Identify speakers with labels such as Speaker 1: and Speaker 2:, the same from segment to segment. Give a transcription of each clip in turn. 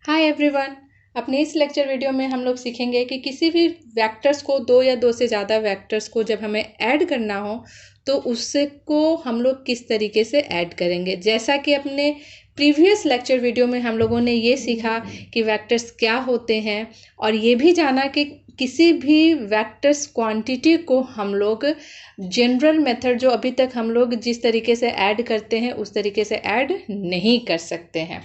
Speaker 1: Hi everyone. अपने इस lecture video में हम लोग सीखेंगे कि किसी भी वेक्टर्स को दो या दो से ज़्यादा वेक्टर्स को जब हमें ऐड करना हो तो उससे को हम लोग किस तरीके से ऐड करेंगे। जैसा कि अपने प्रीवियस लेक्चर वीडियो में हम लोगों ने ये सीखा कि वेक्टर्स क्या होते हैं और ये भी जाना कि किसी भी वेक्टर्स क्वांटिटी को हम लोग जनरल मेथड जो अभी तक हम लोग जिस तरीके से ऐड करते हैं उस तरीके से ऐड नहीं कर सकते हैं।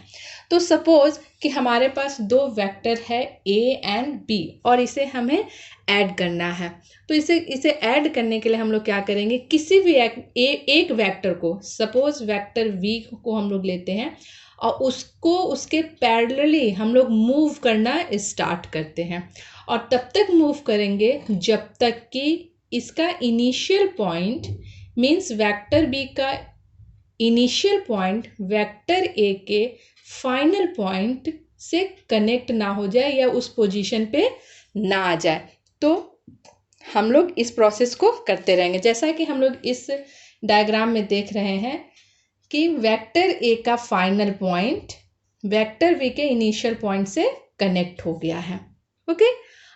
Speaker 1: तो सपोज कि हमारे पास दो वेक्टर है ए एंड बी और इसे हमें ऐड करना है। तो इसे ऐड करने के लिए हम लोग क्या करेंगे, किसी भी एक वेक्टर को, सपोज वेक्टर वी को हम लोग लेते हैं और उसको उसके पैरेलली हम लोग मूव करना स्टार्ट करते हैं और तब तक मूव करेंगे जब तक कि इसका initial point means vector B का इनिशियल पॉइंट वेक्टर ए के फाइनल पॉइंट से कनेक्ट ना हो जाए या उस पोजीशन पे ना आ जाए। तो हम लोग इस प्रोसेस को करते रहेंगे। जैसा कि हम लोग इस डायग्राम में देख रहे हैं कि वेक्टर ए का फाइनल पॉइंट वेक्टर बी के इनिशियल पॉइंट से कनेक्ट हो गया है। ओके,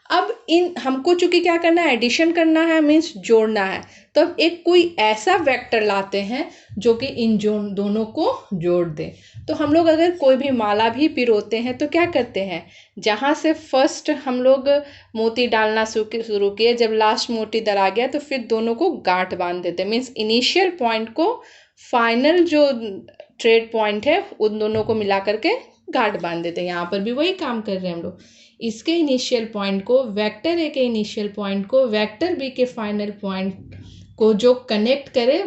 Speaker 1: अब इन हमको चूंकि क्या करना है, एडिशन करना है, मीन्स जोड़ना है। तो अब एक कोई ऐसा वेक्टर लाते हैं जो कि इन दोनों को जोड़ दे। तो हम लोग अगर कोई भी माला भी पिरोते हैं तो क्या करते हैं, जहाँ से फर्स्ट हम लोग मोती डालना शुरू किए, जब लास्ट मोती दर आ गया तो फिर दोनों को गांठ बांध देते हैं। मीन्स इनिशियल पॉइंट को फाइनल जो ट्रेड पॉइंट है उन दोनों को मिला करके गांठ बांध देते हैं। यहाँ पर भी वही काम कर रहे हैं हम लोग। इसके इनिशियल पॉइंट को वेक्टर ए के इनिशियल पॉइंट को वेक्टर बी के फाइनल पॉइंट को जो कनेक्ट करे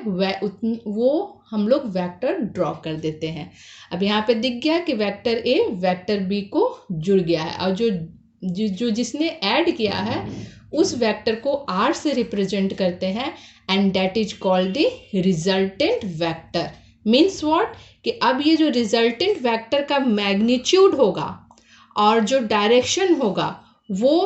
Speaker 1: वो हम लोग वेक्टर ड्रॉ कर देते हैं। अब यहाँ पे दिख गया कि वेक्टर ए वेक्टर बी को जुड़ गया है और जो जिसने ऐड किया है उस वेक्टर को आर से रिप्रेजेंट करते हैं and that is called the resultant vector. Means what, कि अब ये जो रिजल्टेंट वेक्टर का मैग्नीट्यूड होगा और जो डायरेक्शन होगा वो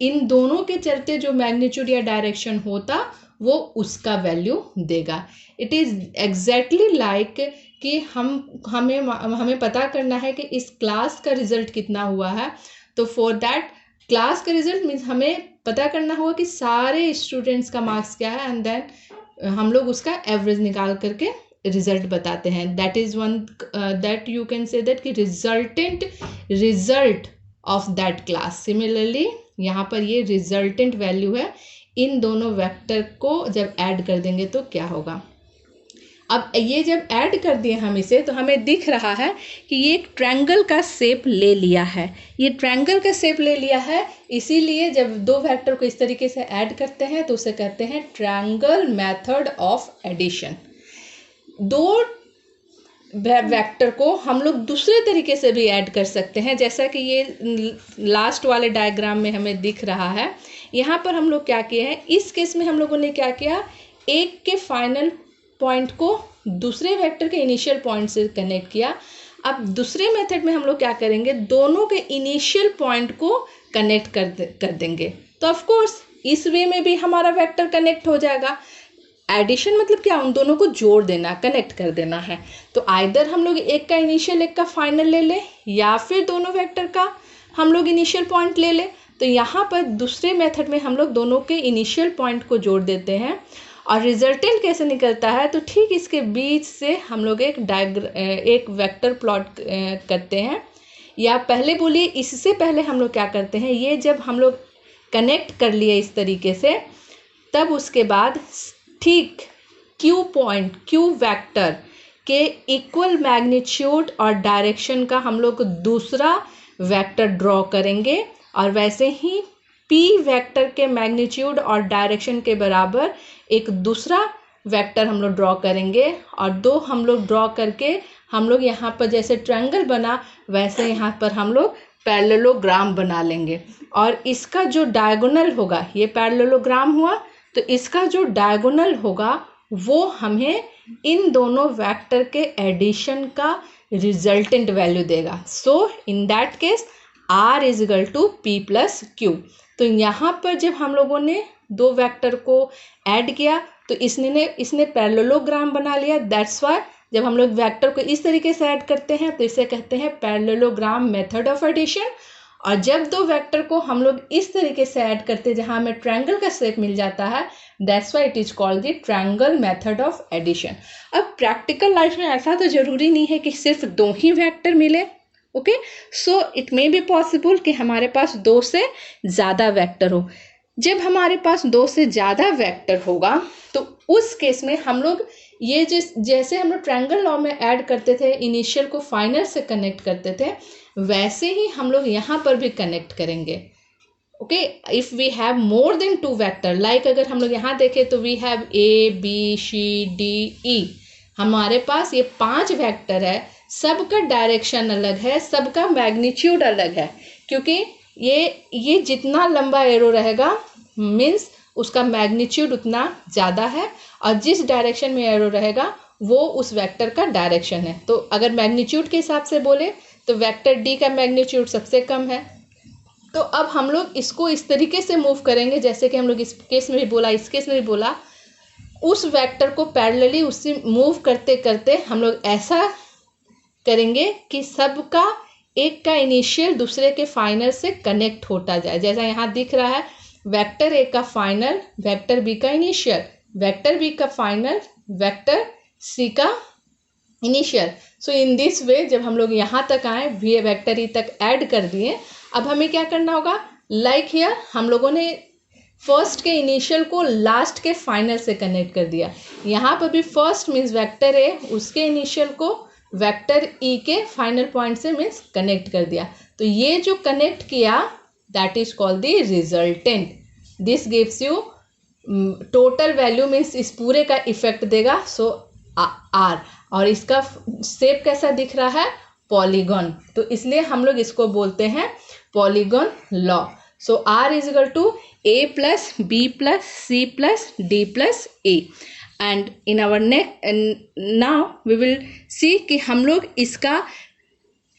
Speaker 1: इन दोनों के चलते जो मैग्नीट्यूड या डायरेक्शन होता वो उसका वैल्यू देगा। इट इज एग्जैक्टली लाइक कि हमें पता करना है कि इस क्लास का रिजल्ट कितना हुआ है। तो फॉर दैट क्लास का रिजल्ट मीन्स हमें पता करना होगा कि सारे स्टूडेंट्स का मार्क्स क्या है एंड देन हम लोग उसका एवरेज निकाल करके रिजल्ट बताते हैं। That is one that you can say that कि resultant result of that class. Similarly यहाँ पर ये रिजल्टेंट वैल्यू है। इन दोनों वेक्टर को जब ऐड कर देंगे तो क्या होगा। अब ये जब ऐड कर दिए हम इसे तो हमें दिख रहा है कि ये एक ट्रायंगल का शेप ले लिया है। ये ट्रायंगल का शेप ले लिया है, इसीलिए जब दो वेक्टर को इस तरीके से ऐड करते हैं तो उसे कहते हैं ट्रायंगल मेथड ऑफ एडिशन। दो वेक्टर को हम लोग दूसरे तरीके से भी ऐड कर सकते हैं, जैसा कि ये लास्ट वाले डायग्राम में हमें दिख रहा है। यहाँ पर हम लोग क्या किए हैं, इस केस में हम लोगों ने क्या किया, एक के फाइनल पॉइंट को दूसरे वेक्टर के इनिशियल पॉइंट से कनेक्ट किया। अब दूसरे मेथड में हम लोग क्या करेंगे, दोनों के इनिशियल पॉइंट को कनेक्ट कर देंगे। तो ऑफ कोर्स इस वे में भी हमारा वेक्टर कनेक्ट हो जाएगा। एडिशन मतलब क्या, उन दोनों को जोड़ देना, कनेक्ट कर देना है। तो आइदर हम लोग एक का इनिशियल एक का फाइनल ले ले या फिर दोनों वेक्टर का हम लोग इनिशियल पॉइंट ले ले। तो यहाँ पर दूसरे मेथड में हम लोग दोनों के इनिशियल पॉइंट को जोड़ देते हैं और रिजल्टेंट कैसे निकलता है, तो ठीक इसके बीच से हम लोग एक वेक्टर प्लॉट करते हैं। या पहले बोलिए, इससे पहले हम लोग क्या करते हैं, ये जब हम लोग कनेक्ट कर लिए इस तरीके से, तब उसके बाद ठीक क्यू पॉइंट क्यू वेक्टर के इक्वल मैग्नीट्यूड और डायरेक्शन का हम लोग दूसरा वेक्टर ड्रॉ करेंगे और वैसे ही पी वेक्टर के मैग्नीट्यूड और डायरेक्शन के बराबर एक दूसरा वेक्टर हम लोग ड्रॉ करेंगे और दो हम लोग ड्रॉ करके हम लोग यहाँ पर जैसे ट्रायंगल बना वैसे यहाँ पर हम लोग पैरेललोग्राम बना लेंगे। और इसका जो डायगोनल होगा, ये पैरेललोग्राम हुआ, तो इसका जो डायगोनल होगा वो हमें इन दोनों वेक्टर के एडिशन का रिजल्टेंट वैल्यू देगा। So in that case R is equal to P plus Q। तो यहाँ पर जब हम लोगों ने दो वेक्टर को ऐड किया तो इसने पैरेललोग्राम बना लिया। दैट्स व्हाई जब हम लोग वेक्टर को इस तरीके से ऐड करते हैं तो इसे कहते हैं पैरेललोग्राम मेथड ऑफ एडिशन। और जब दो वेक्टर को हम लोग इस तरीके से ऐड करते हैं जहां हमें ट्रायंगल का शेप मिल जाता है, that's why it is called the triangle method of addition. अब प्रैक्टिकल लाइफ में ऐसा तो जरूरी नहीं है कि सिर्फ दो ही वेक्टर मिले, okay, so it may be possible कि हमारे पास दो से ज़्यादा वेक्टर हो। जब हमारे पास दो से ज़्यादा वेक्टर होगा तो उस केस में हम लोग ये जैसे हम लोग ट्रायंगल लॉ में ऐड करते थे, इनिशियल को फाइनल से कनेक्ट करते थे, वैसे ही हम लोग यहाँ पर भी कनेक्ट करेंगे। Okay, if we have more than two vector, like अगर हम लोग यहाँ देखें तो we have A B C D E, हमारे पास ये 5 वेक्टर है, सबका डायरेक्शन अलग है, सबका मैग्नीट्यूड अलग है, क्योंकि ये जितना लंबा एरो रहेगा मीन्स उसका मैग्नीट्यूड उतना ज़्यादा है, और जिस डायरेक्शन में एरो रहेगा वो उस वेक्टर का डायरेक्शन है। तो अगर मैग्नीट्यूड के हिसाब से बोले तो वेक्टर डी का मैग्नीट्यूड सबसे कम है। तो अब हम लोग इसको इस तरीके से मूव करेंगे, जैसे कि हम लोग इस केस में भी बोला, इस केस में भी बोला, उस वेक्टर को पैरेलली उससे मूव करते करते हम लोग ऐसा करेंगे कि सबका एक का इनिशियल दूसरे के फाइनल से कनेक्ट होता जाए। जैसा यहाँ दिख रहा है, वेक्टर ए का फाइनल, वेक्टर बी का इनिशियल, वेक्टर बी का फाइनल, वेक्टर सी का initial. So in this way जब हम लोग यहाँ तक आए, वी वेक्टर ई तक ऐड कर दिए, अब हमें क्या करना होगा, लाइक हियर हम लोगों ने फर्स्ट के इनिशियल को लास्ट के फाइनल से कनेक्ट कर दिया। यहाँ पर भी फर्स्ट मीन्स वेक्टर ए, उसके इनिशियल को वेक्टर ई के फाइनल पॉइंट से मीन्स कनेक्ट कर दिया। तो ये जो कनेक्ट किया that is called the resultant. This gives you total value means इस पूरे का इफेक्ट देगा, सो आर, और इसका शेप कैसा दिख रहा है, पॉलीगॉन। तो इसलिए हम लोग इसको बोलते हैं polygon law. So R is equal to A plus B plus C plus D plus A. And in our now we will see कि हम लोग इसका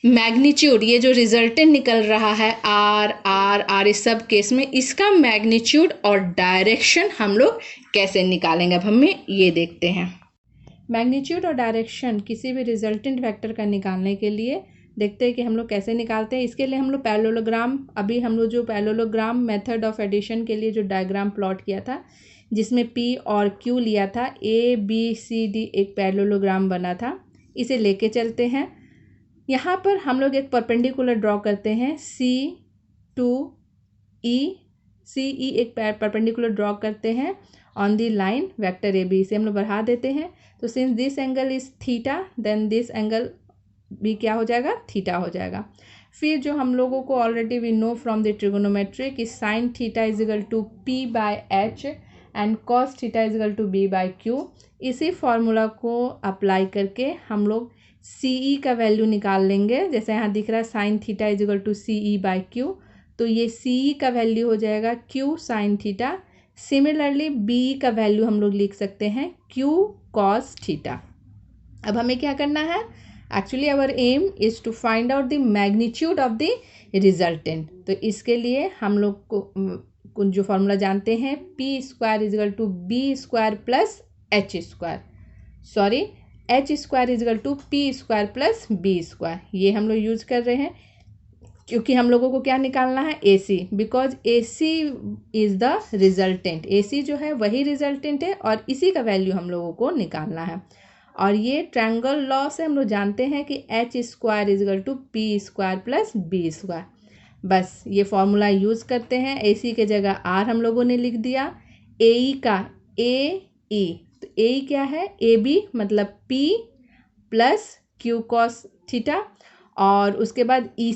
Speaker 1: मैग्नीट्यूड, ये जो रिजल्टेंट निकल रहा है आर आर आर, इस सब केस में इसका मैग्नीट्यूड और डायरेक्शन हम लोग कैसे निकालेंगे, अब हमें ये देखते हैं। मैग्नीट्यूड और डायरेक्शन किसी भी रिजल्टेंट वेक्टर का निकालने के लिए देखते हैं कि हम लोग कैसे निकालते हैं। इसके लिए हम लोग पैरेललोग्राम, अभी हम लोग जो पैरेललोग्राम मेथड ऑफ एडिशन के लिए जो डायग्राम प्लॉट किया था, जिसमें P और Q लिया था, A B C D एक पैरेललोग्राम बना था, इसे लेके चलते हैं। यहाँ पर हम लोग एक परपेंडिकुलर ड्रॉ करते हैं, C to E, एक परपेंडिकुलर ड्रॉ करते हैं on the line vector A B. इसे हम लोग बढ़ा देते हैं, तो since this angle is theta then this angle भी क्या हो जाएगा, थीटा हो जाएगा। फिर जो हम लोगों को already we know from the trigonometry कि sine theta is equal to P by H and cos theta is equal to B by Q. इसी फॉर्मूला को अप्लाई करके हम लोग सी ई का वैल्यू निकाल लेंगे। जैसे यहाँ दिख रहा है sine theta is equal to C E by Q, तो ये सी ई का वैल्यू हो जाएगा Q sine theta. Similarly B का वैल्यू हम लोग लिख सकते हैं क्यू कॉस थीटा। अब हमें क्या करना है, actually our aim is to find out the magnitude of the resultant. तो इसके लिए हम लोग को जो फॉर्मूला जानते हैं, P square is equal to B square plus H square, sorry H square is equal to P square plus B square, ये हम लोग यूज कर रहे हैं क्योंकि हम लोगों को क्या निकालना है, A C, because A C is the resultant. A C जो है वही रिजल्टेंट है और इसी का वैल्यू हम लोगों को निकालना है। और ये ट्रायंगल लॉ से हम लोग जानते हैं कि H square is equal to P square plus B square. बस ये फॉर्मूला यूज़ करते हैं, ए सी के जगह आर हम लोगों ने लिख दिया, ए ई का ए ई, तो ए ई क्या है, ए बी मतलब P plus Q cos theta, और उसके बाद ई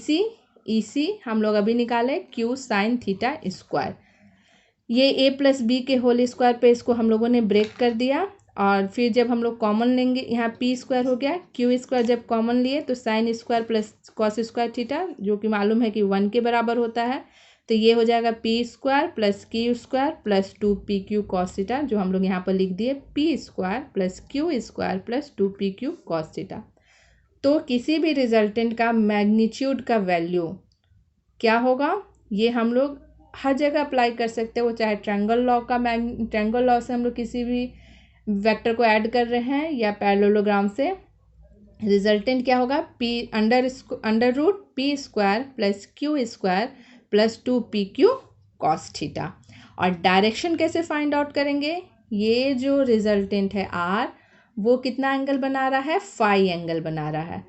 Speaker 1: सी हम लोग अभी निकाले क्यू साइन थीटा स्क्वायर। ये ए प्लस बी के होल स्क्वायर पे इसको हम लोगों ने ब्रेक कर दिया, और फिर जब हम लोग कॉमन लेंगे, यहाँ पी स्क्वायर हो गया, क्यू स्क्वायर जब कॉमन लिए तो sine square plus cos square theta, जो कि मालूम है कि 1 के बराबर होता है, तो ये हो जाएगा P square plus Q square plus 2p Q cos theta, जो हम लोग यहाँ पर लिख दिए P square plus Q square plus 2p Q cos theta. तो किसी भी रिजल्टेंट का मैग्नीट्यूड का वैल्यू क्या होगा, ये हम लोग हर जगह अप्लाई कर सकते हैं, वो चाहे ट्रायंगल लॉ से हम लोग किसी भी वेक्टर को ऐड कर रहे हैं या पैरेललोग्राम से, रिजल्टेंट क्या होगा, under root P square plus Q square plus 2pq cos theta. और डायरेक्शन कैसे फाइंड आउट करेंगे, ये जो रिजल्टेंट है आर वो कितना एंगल बना रहा है, फाई एंगल बना रहा है।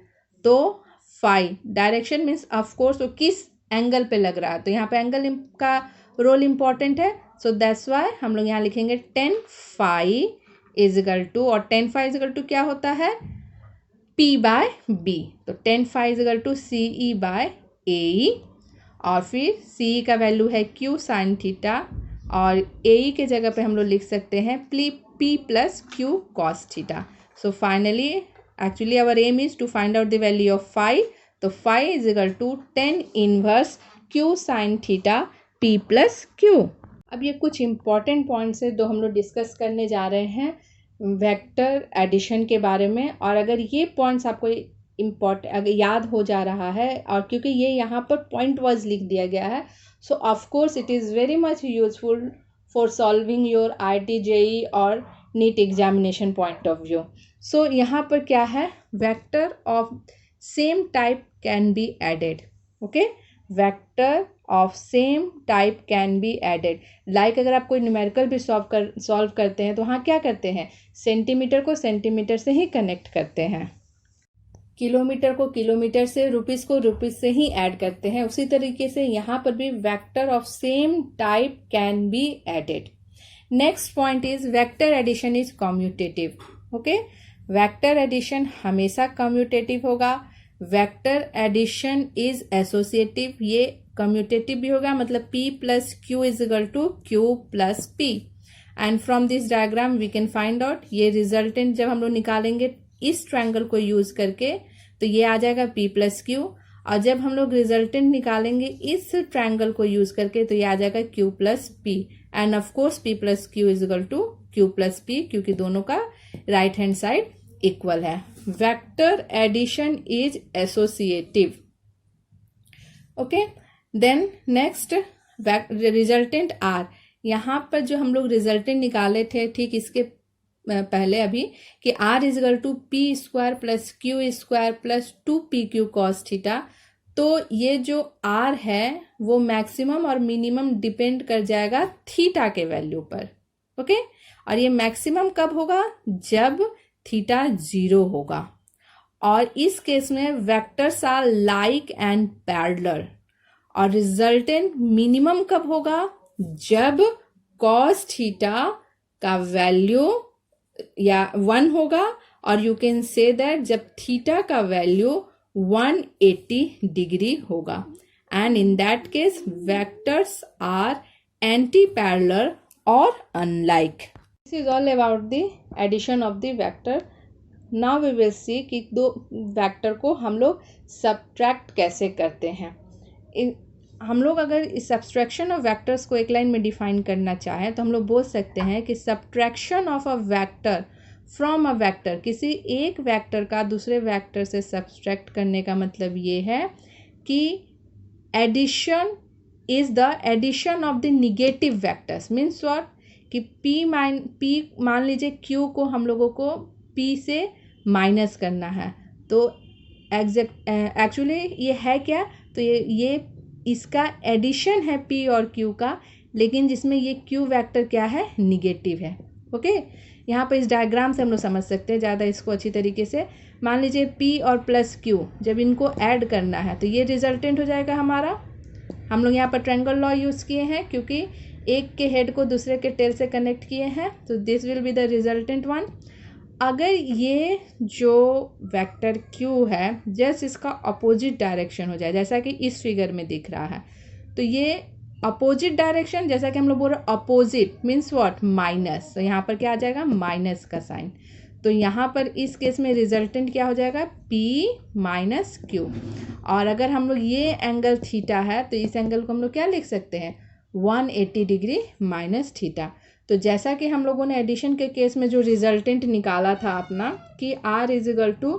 Speaker 1: तो phi direction means of course वो किस एंगल पे लग रहा है, तो यहाँ पे एंगल का रोल इम्पॉर्टेंट है। सो दैट्स वाई हम लोग यहाँ लिखेंगे 10 फाई इज इक्वल टू, और 10 फाई इज इक्वल टू क्या होता है, P बाय B। तो 10 phi is equal to CE by AE, और फिर CE का वैल्यू है Q साइन थीटा, और AE के जगह पे हम लोग लिख सकते हैं P plus Q cos theta. So finally actually our aim is to find out the value of phi. तो phi is equal to 10 inverse Q sine theta P plus Q। अब ये कुछ इंपॉर्टेंट पॉइंट्स है जो हम लोग discuss करने जा रहे हैं वेक्टर एडिशन के बारे में। और अगर ये पॉइंट्स आपको अगर याद हो जा रहा है, और क्योंकि ये यहाँ पर पॉइंट वाइज लिख दिया गया है, so of course it is very much useful for solving your IIT JEE और NEET examination point of view. So यहाँ पर क्या है, vector of same type can be added. Okay, vector of same type can be added. Like अगर आप कोई numerical भी solve करते हैं तो हाँ क्या करते हैं, सेंटीमीटर को सेंटीमीटर से ही कनेक्ट करते हैं, किलोमीटर को किलोमीटर से, रुपीज़ को रुपीज़ से ही ऐड करते हैं। उसी तरीके से यहाँ पर भी vector of same type can be added. Next point is vector addition is commutative. Okay, vector addition हमेशा कम्यूटेटिव होगा। वेक्टर एडिशन इज एसोसिएटिव, ये कम्यूटेटिव भी होगा, मतलब P plus Q is equal to Q plus P। And from this diagram we can find out, ये resultant जब हम लोग निकालेंगे इस ट्रायंगल को यूज करके तो ये आ जाएगा P प्लस क्यू, और जब हम लोग रिजल्टेंट निकालेंगे इस ट्रायंगल को यूज करके तो ये आ जाएगा Q plus P। And of course P plus Q is equal to Q plus P, क्योंकि दोनों का राइट हैंड साइड इक्वल है। Vector addition is associative. Okay, then next resultant R. यहाँ पर जो हम लोग रिजल्टेंट निकाले थे ठीक इसके पहले अभी कि R is equal to P square plus Q square plus 2PQ cos theta, तो ये जो R है वो मैक्सिमम और मिनिमम डिपेंड कर जाएगा थीटा के वैल्यू पर। ओके, और ये मैक्सिमम कब होगा, जब थीटा 0 होगा। और इस केस में vectors are like and parallel. और रिजल्टेंट मिनिमम कब होगा, जब कॉस थीटा का वैल्यू या 1 होगा, और यू कैन से दैट जब थीटा का वैल्यू 180 डिग्री होगा। And in that case vectors are anti parallel और unlike. This is all about the addition of the vector. Now we will see कि दो वेक्टर को हम लोग सब्ट्रैक्ट कैसे करते हैं। हम लोग अगर इस सब्ट्रैक्शन ऑफ वेक्टर्स को एक लाइन में डिफाइन करना चाहें तो हम लोग बोल सकते हैं कि subtraction of a vector from a vector, किसी एक वेक्टर का दूसरे वेक्टर से सब्ट्रैक्ट करने का मतलब ये है कि addition is the addition of the negative vectors. Means what, कि P मान लीजिए Q को हम लोगों को P से माइनस करना है, तो एक्चुअली ये है क्या, तो ये इसका एडिशन है P और Q का, लेकिन जिसमें ये Q वेक्टर क्या है, निगेटिव है। ओके, यहाँ पर इस डायग्राम से हम लोग समझ सकते हैं ज़्यादा इसको अच्छी तरीके से। मान लीजिए P और प्लस Q जब इनको ऐड करना है तो ये रिजल्टेंट हो जाएगा हमारा। हम लोग यहाँ पर ट्रायंगल लॉ यूज़ किए हैं क्योंकि एक के हेड को दूसरे के टेल से कनेक्ट किए हैं, तो this will be the resultant one. अगर ये जो वेक्टर Q है जस्ट इसका अपोजिट डायरेक्शन हो जाए, जैसा कि इस फिगर में दिख रहा है, तो ये अपोजिट डायरेक्शन, जैसा कि हम लोग बोल रहे हैं अपोजिट मीन्स व्हाट, माइनस, तो यहाँ पर क्या आ जाएगा, माइनस का साइन। तो यहाँ पर इस केस में रिजल्टेंट क्या हो जाएगा, P माइनस Q। और अगर हम लोग ये एंगल थीटा है तो इस एंगल को हम लोग क्या लिख सकते हैं, 180 डिग्री माइनस थीटा। तो जैसा कि हम लोगों ने एडिशन के केस में जो रिजल्टेंट निकाला था अपना कि R is equal to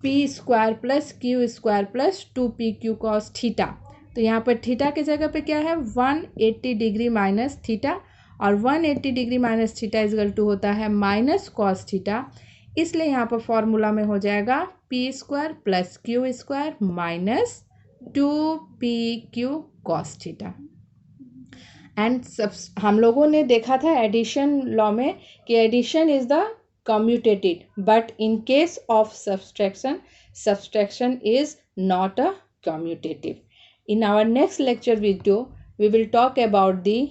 Speaker 1: P square plus Q square plus 2PQ cos theta, तो यहाँ पर थीटा की जगह पे क्या है, 180 डिग्री माइनस थीटा। और 180 degree minus theta is equal to होता है माइनस कॉस थीटा, इसलिए यहाँ पर फॉर्मूला में हो जाएगा P square plus Q square minus 2pq cos theta. And हम लोगों ने देखा था एडिशन लॉ में कि addition is the commutative, but in case of subtraction, subtraction is not a commutative. In our next lecture video, we will talk about the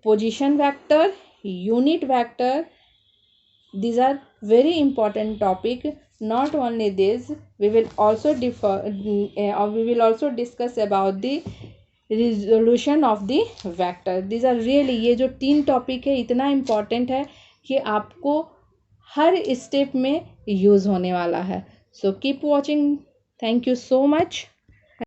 Speaker 1: position vector, unit vector. These are very important topic. Not only this, we will also discuss about the resolution of the vector. These are really, ये जो 3 topic है इतना important है कि आपको हर step में use होने वाला है. So keep watching. Thank you so much.